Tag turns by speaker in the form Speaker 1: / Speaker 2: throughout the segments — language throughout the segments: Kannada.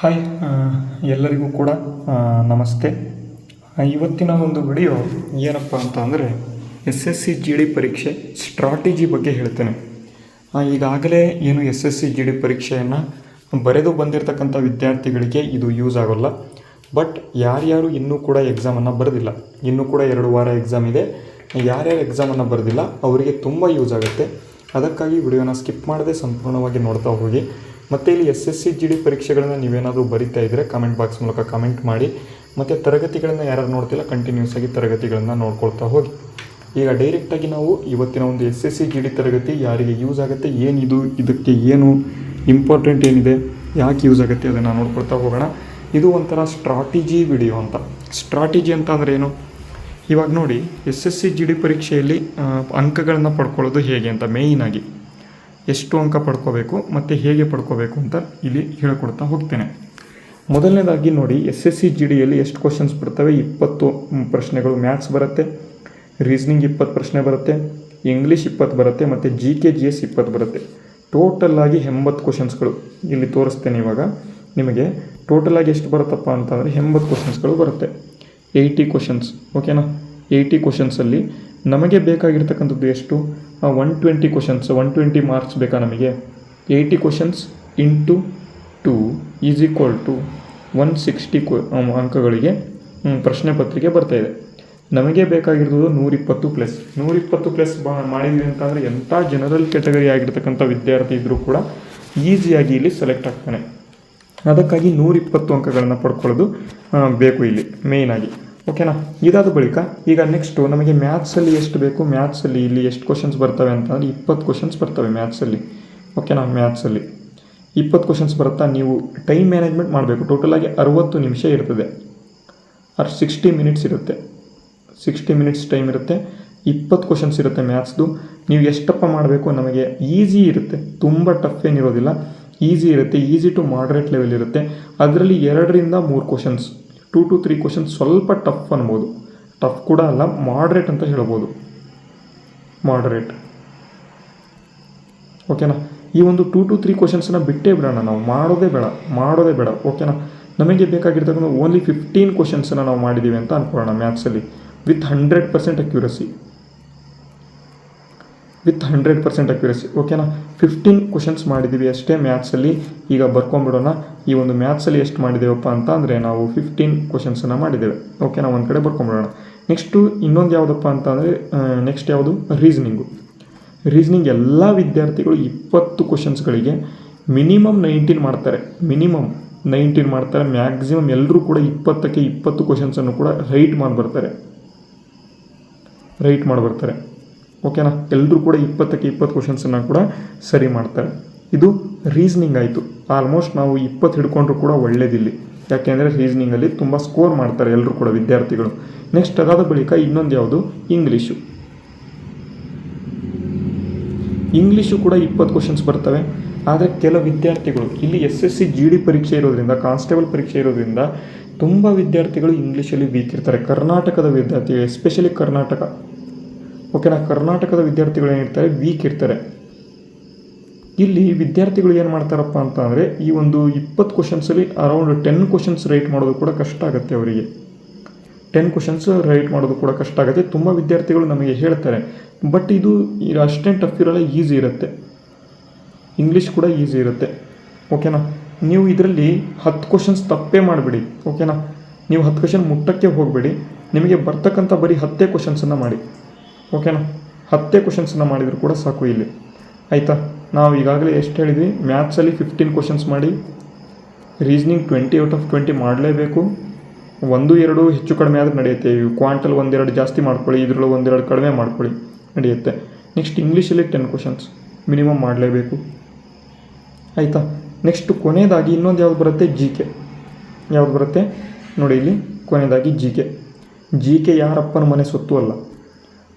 Speaker 1: ಹಾಯ್ ಎಲ್ಲರಿಗೂ ಕೂಡ ನಮಸ್ತೆ. ಇವತ್ತಿನ ಒಂದು ವಿಡಿಯೋ ಏನಪ್ಪ ಅಂತ ಅಂದರೆ SSC GD ಪರೀಕ್ಷೆ ಸ್ಟ್ರಾಟಜಿ ಬಗ್ಗೆ ಹೇಳ್ತೇನೆ. ಈಗಾಗಲೇ ಏನು SSC GD ಪರೀಕ್ಷೆಯನ್ನು ಬರೆದು ಬಂದಿರತಕ್ಕಂಥ ವಿದ್ಯಾರ್ಥಿಗಳಿಗೆ ಇದು ಯೂಸ್ ಆಗೋಲ್ಲ. ಬಟ್ ಯಾರ್ಯಾರು ಇನ್ನೂ ಕೂಡ ಎಕ್ಸಾಮನ್ನು ಬರೆದಿಲ್ಲ, ಇನ್ನೂ ಕೂಡ 2 ವಾರ ಎಕ್ಸಾಮ್ ಇದೆ, ಯಾರ್ಯಾರು ಎಕ್ಸಾಮನ್ನು ಬರೆದಿಲ್ಲ ಅವರಿಗೆ ತುಂಬ ಯೂಸ್ ಆಗುತ್ತೆ. ಅದಕ್ಕಾಗಿ ವಿಡಿಯೋನ ಸ್ಕಿಪ್ ಮಾಡದೆ ಸಂಪೂರ್ಣವಾಗಿ ನೋಡ್ತಾ ಹೋಗಿ. ಮತ್ತು ಇಲ್ಲಿ SSC GD ಪರೀಕ್ಷೆಗಳನ್ನು ನೀವೇನಾದರೂ ಬರಿತಾ ಇದ್ದರೆ ಕಮೆಂಟ್ ಬಾಕ್ಸ್ ಮೂಲಕ ಕಮೆಂಟ್ ಮಾಡಿ. ಮತ್ತು ತರಗತಿಗಳನ್ನು ಯಾರು ನೋಡ್ತಿಲ್ಲ ಕಂಟಿನ್ಯೂಸ್ ಆಗಿ ತರಗತಿಗಳನ್ನು ನೋಡ್ಕೊಳ್ತಾ ಹೋಗಿ. ಈಗ ಡೈರೆಕ್ಟಾಗಿ ನಾವು ಇವತ್ತಿನ ಒಂದು SSC GD ತರಗತಿ ಯಾರಿಗೆ ಯೂಸ್ ಆಗುತ್ತೆ, ಏನಿದು, ಇದಕ್ಕೆ ಏನು ಇಂಪಾರ್ಟೆಂಟ್ ಏನಿದೆ, ಯಾಕೆ ಯೂಸ್ ಆಗುತ್ತೆ ಅದನ್ನು ನೋಡ್ಕೊಳ್ತಾ ಹೋಗೋಣ. ಇದು ಒಂಥರ ಸ್ಟ್ರಾಟಜಿ ವಿಡಿಯೋ ಅಂತ. ಸ್ಟ್ರಾಟಜಿ ಅಂತ ಅಂದರೆ ಏನು? ಇವಾಗ ನೋಡಿ, SSC GD ಪರೀಕ್ಷೆಯಲ್ಲಿ ಅಂಕಗಳನ್ನು ಪಡ್ಕೊಳ್ಳೋದು ಹೇಗೆ ಅಂತ ಮೇಯ್ನಾಗಿ ಎಷ್ಟು ಅಂಕ ಪಡ್ಕೋಬೇಕು ಮತ್ತು ಹೇಗೆ ಪಡ್ಕೋಬೇಕು ಅಂತ ಇಲ್ಲಿ ಹೇಳಿಕೊಡ್ತಾ ಹೋಗ್ತೇನೆ. ಮೊದಲನೇದಾಗಿ ನೋಡಿ, SSC GDಯಲ್ಲಿ ಎಷ್ಟು ಕ್ವಶನ್ಸ್ ಬರ್ತವೆ? 20 ಪ್ರಶ್ನೆಗಳು ಮ್ಯಾಥ್ಸ್ ಬರುತ್ತೆ, ರೀಸ್ನಿಂಗ್ 20 ಪ್ರಶ್ನೆ ಬರುತ್ತೆ, ಇಂಗ್ಲೀಷ್ 20 ಬರುತ್ತೆ ಮತ್ತು GK GS 20 ಬರುತ್ತೆ. ಟೋಟಲಾಗಿ 80 ಕ್ವಶನ್ಸ್ಗಳು ಇಲ್ಲಿ ತೋರಿಸ್ತೇನೆ. ಇವಾಗ ನಿಮಗೆ ಟೋಟಲಾಗಿ ಎಷ್ಟು ಬರುತ್ತಪ್ಪ ಅಂತಂದರೆ 80 ಕ್ವಶನ್ಸ್ಗಳು ಬರುತ್ತೆ. 80 ಕ್ವಶನ್ಸ್, ಓಕೆನಾ? 80 ಕ್ವಶನ್ಸಲ್ಲಿ ನಮಗೆ ಬೇಕಾಗಿರ್ತಕ್ಕಂಥದ್ದು ಎಷ್ಟು? 120 ಕ್ವಶನ್ಸ್, 120 ಮಾರ್ಕ್ಸ್ ಬೇಕಾ ನಮಗೆ? 80 questions into 2 is equal to 160 ಅಂಕಗಳಿಗೆ ಪ್ರಶ್ನೆ ಪತ್ರಿಕೆ ಬರ್ತಾಯಿದೆ. ನಮಗೆ ಬೇಕಾಗಿರೋದು 120 ಪ್ಲಸ್ ಮಾಡಿದ್ವಿ ಅಂತಂದರೆ ಎಂಥ ಜನರಲ್ ಕ್ಯಾಟಗರಿ ಆಗಿರ್ತಕ್ಕಂಥ ವಿದ್ಯಾರ್ಥಿ ಇದ್ದರೂ ಕೂಡ ಈಸಿಯಾಗಿ ಇಲ್ಲಿ ಸೆಲೆಕ್ಟ್ ಆಗ್ತಾನೆ. ಅದಕ್ಕಾಗಿ 120 ಅಂಕಗಳನ್ನು ಪಡ್ಕೊಳ್ಳೋದು ಬೇಕು ಇಲ್ಲಿ ಮೇಯ್ನಾಗಿ, ಓಕೆನಾ? ಇದಾದ ಬಳಿಕ ಈಗ ನೆಕ್ಸ್ಟು ನಮಗೆ ಮ್ಯಾಥ್ಸಲ್ಲಿ ಎಷ್ಟು ಬೇಕು? ಮ್ಯಾಥ್ಸಲ್ಲಿ ಇಲ್ಲಿ ಎಷ್ಟು ಕ್ವಶನ್ಸ್ ಬರ್ತವೆ ಅಂತಂದರೆ 20 ಕ್ವಶನ್ಸ್ ಬರ್ತವೆ ಮ್ಯಾಥ್ಸಲ್ಲಿ, ಓಕೆನಾ? ಮ್ಯಾಥ್ಸಲ್ಲಿ 20 ಕ್ವಶನ್ಸ್ ಬರುತ್ತಾ? ನೀವು ಟೈಮ್ ಮ್ಯಾನೇಜ್ಮೆಂಟ್ ಮಾಡಬೇಕು. ಟೋಟಲಾಗಿ 60 ನಿಮಿಷ ಇರ್ತದೆ, 60 ಮಿನಿಟ್ಸ್ ಇರುತ್ತೆ, 60 ಮಿನಿಟ್ಸ್ ಟೈಮ್ ಇರುತ್ತೆ. 20 ಕ್ವಶನ್ಸ್ ಇರುತ್ತೆ ಮ್ಯಾಥ್ಸ್ದು. ನೀವು ಎಷ್ಟಪ್ಪ ಮಾಡಬೇಕು? ನಮಗೆ ಈಸಿ ಇರುತ್ತೆ, ತುಂಬ ಟಫ್ ಏನಿರೋದಿಲ್ಲ, ಈಸಿ ಇರುತ್ತೆ. ಈಸಿ ಟು ಮಾಡ್ರೇಟ್ ಲೆವೆಲ್ ಇರುತ್ತೆ. ಅದರಲ್ಲಿ 2 ರಿಂದ 3 ಕ್ವಶನ್ಸ್, 2 to 3 ಕ್ವಶನ್ಸ್ ಸ್ವಲ್ಪ ಟಫ್ ಅನ್ಬೋದು. ಟಫ್ ಕೂಡ ಅಲ್ಲ, ಮಾಡ್ರೇಟ್ ಅಂತ ಹೇಳ್ಬೋದು, ಮಾಡ್ರೇಟ್, ಓಕೆನಾ? ಈ ಒಂದು 2 to 3 ಕ್ವಶನ್ಸನ್ನು ಬಿಟ್ಟೇ ಬಿಡೋಣ, ನಾವು ಮಾಡೋದೇ ಬೇಡ, ಓಕೆನಾ? ನಮಗೆ ಬೇಕಾಗಿರ್ತಕ್ಕಂಥ ಓನ್ಲಿ 15 ಕ್ವಶನ್ಸನ್ನು ನಾವು ಮಾಡಿದ್ದೀವಿ ಅಂತ ಅಂದ್ಕೊಳ್ಳೋಣ ಮ್ಯಾಥ್ಸಲ್ಲಿ ವಿತ್ 100% ಅಕ್ಯುರಸಿ, ಓಕೆನಾ? 15 ಕ್ವಶನ್ಸ್ ಮಾಡಿದ್ದೀವಿ ಅಷ್ಟೇ ಮ್ಯಾಥ್ಸಲ್ಲಿ. ಈಗ ಬರ್ಕೊಂಬಿಡೋಣ. ಈ ಒಂದು ಮ್ಯಾಥ್ಸಲ್ಲಿ ಎಷ್ಟು ಮಾಡಿದ್ದೇವಪ್ಪ ಅಂತ ಅಂದರೆ ನಾವು 15 ಕ್ವಶನ್ಸನ್ನು ಮಾಡಿದ್ದೇವೆ, ಓಕೆನಾ? ಒಂದು ಕಡೆ ಬರ್ಕೊಂಬಿಡೋಣ. ನೆಕ್ಸ್ಟು ಇನ್ನೊಂದು ಯಾವುದಪ್ಪ ಅಂತ ಅಂದರೆ ನೆಕ್ಸ್ಟ್ ಯಾವುದು? ರೀಸ್ನಿಂಗ್ ಎಲ್ಲ ವಿದ್ಯಾರ್ಥಿಗಳು 20 ಕ್ವಶನ್ಸ್ಗಳಿಗೆ ಮಿನಿಮಮ್ 19 ಮಾಡ್ತಾರೆ. ಮ್ಯಾಕ್ಸಿಮಮ್ ಎಲ್ಲರೂ ಕೂಡ 20ಕ್ಕೆ 20 ಕ್ವಶನ್ಸನ್ನು ಕೂಡ ರೈಟ್ ಮಾಡಿ ಬರ್ತಾರೆ, ಓಕೆನಾ? ಎಲ್ಲರೂ ಕೂಡ 20ಕ್ಕೆ 20 ಕ್ವಶನ್ಸನ್ನು ಕೂಡ ಸರಿ ಮಾಡ್ತಾರೆ. ಇದು ರೀಸ್ನಿಂಗ್ ಆಯಿತು. ಆಲ್ಮೋಸ್ಟ್ ನಾವು 20 ಹಿಡ್ಕೊಂಡ್ರೂ ಕೂಡ ಒಳ್ಳೇದಿಲ್ಲಿ, ಯಾಕೆಂದರೆ ರೀಸ್ನಿಂಗಲ್ಲಿ ತುಂಬ ಸ್ಕೋರ್ ಮಾಡ್ತಾರೆ ಎಲ್ಲರೂ ಕೂಡ ವಿದ್ಯಾರ್ಥಿಗಳು. ನೆಕ್ಸ್ಟ್ ಅದಾದ ಬಳಿಕ ಇನ್ನೊಂದು ಯಾವುದು? ಇಂಗ್ಲೀಷು ಕೂಡ 20 ಕ್ವಶನ್ಸ್ ಬರ್ತವೆ. ಆದರೆ ಕೆಲವು ವಿದ್ಯಾರ್ಥಿಗಳು ಇಲ್ಲಿ SSC GD ಪರೀಕ್ಷೆ ಇರೋದ್ರಿಂದ, ಕಾನ್ಸ್ಟೇಬಲ್ ಪರೀಕ್ಷೆ ಇರೋದ್ರಿಂದ ತುಂಬ ವಿದ್ಯಾರ್ಥಿಗಳು ಇಂಗ್ಲೀಷಲ್ಲಿ ವೀಕ್ ಇರ್ತಾರೆ. ಕರ್ನಾಟಕದ ವಿದ್ಯಾರ್ಥಿಗಳು, ಎಸ್ಪೆಷಲಿ ಕರ್ನಾಟಕ, ಓಕೆನಾ? ಕರ್ನಾಟಕದ ವಿದ್ಯಾರ್ಥಿಗಳು ಏನಿರ್ತಾರೆ, ವೀಕ್ ಇರ್ತಾರೆ. ಇಲ್ಲಿ ವಿದ್ಯಾರ್ಥಿಗಳು ಏನು ಮಾಡ್ತಾರಪ್ಪ ಅಂತ ಅಂದರೆ ಈ ಒಂದು 20 ಕ್ವಶನ್ಸಲ್ಲಿ ಅರೌಂಡ್ 10 ಕ್ವಶನ್ಸ್ ರೈಟ್ ಮಾಡೋದು ಕೂಡ ಕಷ್ಟ ಆಗುತ್ತೆ ಅವರಿಗೆ. 10 ಕ್ವಶನ್ಸ್ ರೈಟ್ ಮಾಡೋದು ಕೂಡ ಕಷ್ಟ ಆಗುತ್ತೆ. ತುಂಬ ವಿದ್ಯಾರ್ಥಿಗಳು ನಮಗೆ ಹೇಳ್ತಾರೆ. ಬಟ್ ಇದು ಅಷ್ಟೇನು ಟಫ್ ಇರೋಲ್ಲ, ಈಸಿ ಇರುತ್ತೆ. ಇಂಗ್ಲೀಷ್ ಕೂಡ ಈಸಿ ಇರುತ್ತೆ, ಓಕೆನಾ? ನೀವು ಇದರಲ್ಲಿ 10 ಕ್ವಶನ್ಸ್ ತಪ್ಪೇ ಮಾಡಿಬಿಡಿ, ಓಕೆನಾ? ನೀವು 10 ಕ್ವಶನ್ ಮುಟ್ಟಕ್ಕೆ ಹೋಗಬೇಡಿ. ನಿಮಗೆ ಬರ್ತಕ್ಕಂಥ ಬರೀ 10 ಕ್ವಶನ್ಸನ್ನು ಮಾಡಿ, ಓಕೆನಾ? 10 ಕ್ವಶನ್ಸನ್ನು ಮಾಡಿದರೂ ಕೂಡ ಸಾಕು ಇಲ್ಲಿ, ಆಯಿತಾ? ನಾವು ಈಗಾಗಲೇ ಎಷ್ಟು ಹೇಳಿದ್ವಿ? ಮ್ಯಾಥ್ಸಲ್ಲಿ 15 ಕ್ವಶನ್ಸ್ ಮಾಡಿ, ರೀಸ್ನಿಂಗ್ 20 ಔಟ್ ಆಫ್ 20 ಮಾಡಲೇಬೇಕು. 1-2 ಹೆಚ್ಚು ಕಡಿಮೆ ಆದರೆ ನಡೆಯುತ್ತೆ. ಕ್ವಾಂಟಲ್ 1-2 ಜಾಸ್ತಿ ಮಾಡ್ಕೊಳ್ಳಿ, ಇದರಲ್ಲೂ 1-2 ಕಡಿಮೆ ಮಾಡ್ಕೊಳ್ಳಿ, ನಡೆಯುತ್ತೆ. ನೆಕ್ಸ್ಟ್ ಇಂಗ್ಲೀಷಲ್ಲಿ 10 ಕ್ವಶನ್ಸ್ ಮಿನಿಮಮ್ ಮಾಡಲೇಬೇಕು, ಆಯಿತಾ? ನೆಕ್ಸ್ಟ್ ಕೊನೆಯದಾಗಿ ಇನ್ನೊಂದು ಯಾವ್ದು ಬರುತ್ತೆ? ಯಾವ್ದು ಬರುತ್ತೆ ನೋಡಿ ಇಲ್ಲಿ ಕೊನೆಯದಾಗಿ GK ಯಾರಪ್ಪನ ಮನೆ ಸೊತ್ತು ಅಲ್ಲ.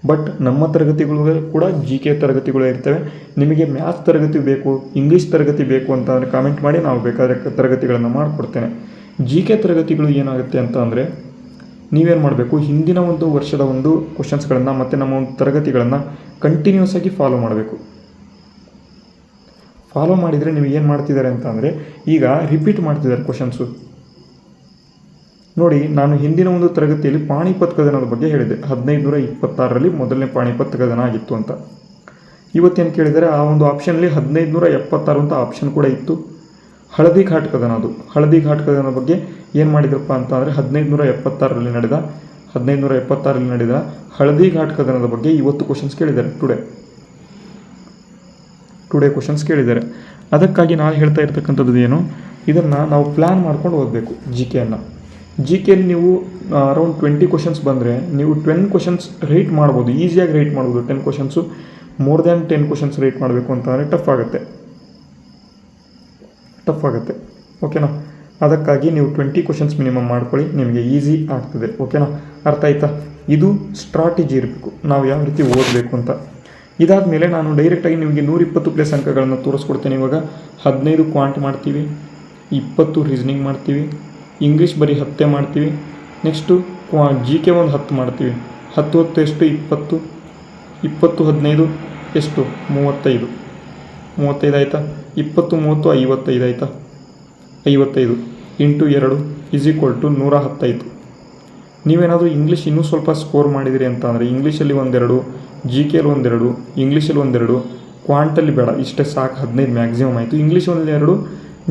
Speaker 1: ಬಟ್ ನಮ್ಮ ತರಗತಿಗಳು ಕೂಡ GK ತರಗತಿಗಳು ಇರ್ತವೆ. ನಿಮಗೆ ಮ್ಯಾಥ್ಸ್ ತರಗತಿ ಬೇಕು, ಇಂಗ್ಲೀಷ್ ತರಗತಿ ಬೇಕು ಅಂತ ಅಂದರೆ ಕಾಮೆಂಟ್ ಮಾಡಿ, ನಾವು ಬೇಕಾದರೆ ತರಗತಿಗಳನ್ನು ಮಾಡಿಕೊಡ್ತೇನೆ. GK ತರಗತಿಗಳು ಏನಾಗುತ್ತೆ ಅಂತ ಅಂದರೆ ನೀವೇನು ಮಾಡಬೇಕು? ಹಿಂದಿನ ಒಂದು ವರ್ಷದ ಒಂದು ಕ್ವಶನ್ಸ್ಗಳನ್ನು ಮತ್ತು ನಮ್ಮ ಒಂದು ತರಗತಿಗಳನ್ನು ಕಂಟಿನ್ಯೂಸ್ ಆಗಿ ಫಾಲೋ ಮಾಡಬೇಕು. ಫಾಲೋ ಮಾಡಿದರೆ ನಿಮಗೆ ಏನು ಮಾಡ್ತಿದ್ದಾರೆ ಅಂತ ಅಂದರೆ ಈಗ ರಿಪೀಟ್ ಮಾಡ್ತಿದ್ದಾರೆ ಕ್ವಶನ್ಸು. ನೋಡಿ, ನಾನು ಹಿಂದಿನ ಒಂದು ತರಗತಿಯಲ್ಲಿ ಪಾಣಿಪತ್ ಕದನದ ಬಗ್ಗೆ ಹೇಳಿದೆ. 1526ರಲ್ಲಿ ಮೊದಲನೇ ಪಾಣಿಪತ್ ಕದನ ಆಗಿತ್ತು ಅಂತ. ಇವತ್ತೇನು ಕೇಳಿದರೆ ಆ ಒಂದು ಆಪ್ಷನ್ಲಿ 1576 ಅಂತ ಆಪ್ಷನ್ ಕೂಡ ಇತ್ತು. ಹಳದಿ ಘಾಟ್ ಕದನ, ಅದು ಹಳದಿ ಘಾಟ್ ಕದನ ಬಗ್ಗೆ ಏನು ಮಾಡಿದ್ರಪ್ಪ ಅಂತ ಅಂದರೆ 1576ರಲ್ಲಿ ನಡೆದ ಹಳದಿ ಘಾಟ್ ಕದನದ ಬಗ್ಗೆ ಇವತ್ತು ಕ್ವಶನ್ಸ್ ಕೇಳಿದ್ದಾರೆ. ಟುಡೇ ಕ್ವಶನ್ಸ್ ಕೇಳಿದ್ದಾರೆ. ಅದಕ್ಕಾಗಿ ನಾನು ಹೇಳ್ತಾ ಇರ್ತಕ್ಕಂಥದ್ದು ಏನು, ಇದನ್ನು ನಾವು ಪ್ಲ್ಯಾನ್ ಮಾಡ್ಕೊಂಡು ಓದಬೇಕು. ಜಿ ಕೆಯಲ್ಲಿ ನೀವು ಅರೌಂಡ್ 20 ಕ್ವಶನ್ಸ್ ಬಂದರೆ ನೀವು 10 ಕ್ವಶನ್ಸ್ ರೈಟ್ ಮಾಡ್ಬೋದು, ಈಸಿಯಾಗಿ ರೈಟ್ ಮಾಡ್ಬೋದು. 10 questions more than 10 questions right ಮಾಡಬೇಕು ಅಂತಂದರೆ ಟಫ್ ಆಗುತ್ತೆ. ಓಕೆನಾ? ಅದಕ್ಕಾಗಿ ನೀವು 20 ಕ್ವಶನ್ಸ್ ಮಿನಿಮಮ್ ಮಾಡ್ಕೊಳ್ಳಿ, ನಿಮಗೆ ಈಸಿ ಆಗ್ತದೆ. ಓಕೆನಾ? ಅರ್ಥ ಆಯ್ತಾ? ಇದು ಸ್ಟ್ರಾಟಜಿ ಇರಬೇಕು, ನಾವು ಯಾವ ರೀತಿ ಓದಬೇಕು ಅಂತ. ಇದಾದ ಮೇಲೆ ನಾನು ಡೈರೆಕ್ಟಾಗಿ ನಿಮಗೆ 120+ ಅಂಕಗಳನ್ನು ತೋರಿಸ್ಕೊಡ್ತೇನೆ. ಇವಾಗ 15 ಕ್ವಾಂಟ್ ಮಾಡ್ತೀವಿ, 20 ರೀಸನಿಂಗ್ ಮಾಡ್ತೀವಿ, ಇಂಗ್ಲೀಷ್ ಬರೀ 10 ಮಾಡ್ತೀವಿ. ನೆಕ್ಸ್ಟು GK ಒಂದು 10 ಮಾಡ್ತೀವಿ. 10 ಎಷ್ಟು? 20 15 ಎಷ್ಟು? 35 ಆಯಿತಾ? 20 30 55 ಆಯಿತಾ? 55 ಇಂಟು 2 = 110. ನೀವೇನಾದರೂ ಇಂಗ್ಲೀಷ್ ಇನ್ನೂ ಸ್ವಲ್ಪ ಸ್ಕೋರ್ ಮಾಡಿದಿರಿ ಅಂತ ಅಂದರೆ ಇಂಗ್ಲೀಷಲ್ಲಿ 1-2, GKಯಲ್ಲಿ 1-2, ಇಂಗ್ಲೀಷಲ್ಲಿ 1-2, ಕ್ವಾಂಟಲ್ಲಿ ಬೇಡ, ಇಷ್ಟೇ ಸಾಕು. 15 ಮ್ಯಾಕ್ಸಿಮಮ್ ಆಯಿತು. ಇಂಗ್ಲೀಷ್ 1-2,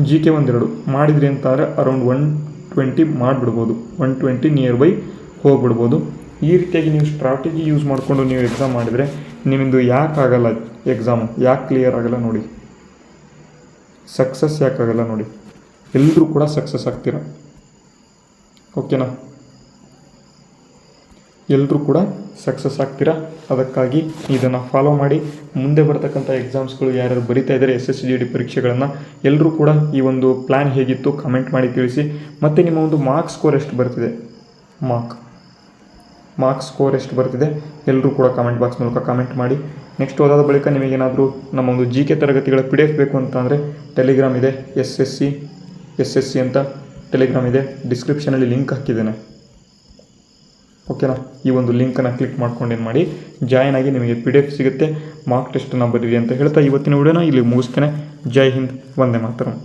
Speaker 1: GK 1-2 ಮಾಡಿದ್ರಿ ಅಂತಾರೆ ಅರೌಂಡ್ 120 ಮಾಡಿಬಿಡ್ಬೋದು. 120 ನಿಯರ್ ಬೈ ಹೋಗ್ಬಿಡ್ಬೋದು. ಈ ರೀತಿಯಾಗಿ ನೀವು ಸ್ಟ್ರಾಟಜಿ ಯೂಸ್ ಮಾಡಿಕೊಂಡು ನೀವು ಎಕ್ಸಾಮ್ ಮಾಡಿದರೆ ನಿಮ್ಮದು ಯಾಕೆ ಆಗಲ್ಲ ಎಕ್ಸಾಮು, ಯಾಕೆ ಕ್ಲಿಯರ್ ಆಗಲ್ಲ ನೋಡಿ, ಸಕ್ಸಸ್ ಯಾಕಾಗಲ್ಲ ನೋಡಿ. ಎಲ್ಲರೂ ಕೂಡ ಸಕ್ಸಸ್ ಆಗ್ತೀರ. ಓಕೆನಾ? ಎಲ್ಲರೂ ಕೂಡ ಸಕ್ಸಸ್ ಆಗ್ತೀರಾ. ಅದಕ್ಕಾಗಿ ಇದನ್ನು ಫಾಲೋ ಮಾಡಿ. ಮುಂದೆ ಬರ್ತಕ್ಕಂಥ ಎಕ್ಸಾಮ್ಸ್ಗಳು ಯಾರ್ಯಾರು ಬರಿತಾ ಇದ್ದಾರೆ SSGD ಪರೀಕ್ಷೆಗಳನ್ನು, ಎಲ್ಲರೂ ಕೂಡ ಈ ಒಂದು ಪ್ಲ್ಯಾನ್ ಹೇಗಿತ್ತು ಕಮೆಂಟ್ ಮಾಡಿ ತಿಳಿಸಿ. ಮತ್ತು ನಿಮ್ಮ ಒಂದು ಮಾರ್ಕ್ಸ್ ಸ್ಕೋರ್ ಎಷ್ಟು ಬರ್ತಿದೆ, ಮಾರ್ಕ್ಸ್ ಸ್ಕೋರ್ ಎಷ್ಟು ಬರ್ತಿದೆ ಎಲ್ಲರೂ ಕೂಡ ಕಮೆಂಟ್ ಬಾಕ್ಸ್ ಮೂಲಕ ಕಮೆಂಟ್ ಮಾಡಿ. ನೆಕ್ಸ್ಟ್ ಅದಾದ ಬಳಿಕ ನಿಮಗೇನಾದರೂ ನಮ್ಮ ಒಂದು GK ತರಗತಿಗಳ PDF ಬೇಕು ಅಂತ ಅಂದರೆ ಟೆಲಿಗ್ರಾಮ್ ಇದೆ, SSC ಅಂತ ಟೆಲಿಗ್ರಾಮ್ ಇದೆ, ಡಿಸ್ಕ್ರಿಪ್ಷನಲ್ಲಿ ಲಿಂಕ್ ಹಾಕಿದ್ದೇನೆ. ಓಕೆನಾ? ಈ ಒಂದು ಲಿಂಕನ್ನು ಕ್ಲಿಕ್ ಮಾಡ್ಕೊಂಡು ಏನು ಮಾಡಿ ಜಾಯ್ನ್ ಆಗಿ, ನಿಮಗೆ PDF ಸಿಗುತ್ತೆ. ಮಾರ್ಕ್ ಟೆಸ್ಟನ್ನು ಬರೀರಿ ಅಂತ ಹೇಳ್ತಾ ಇವತ್ತಿನ ವಿಡಿಯೋನ ಇಲ್ಲಿ ಮುಗಿಸ್ತೇನೆ. ಜೈ ಹಿಂದ್, ವಂದೇ ಮಾತರಂ.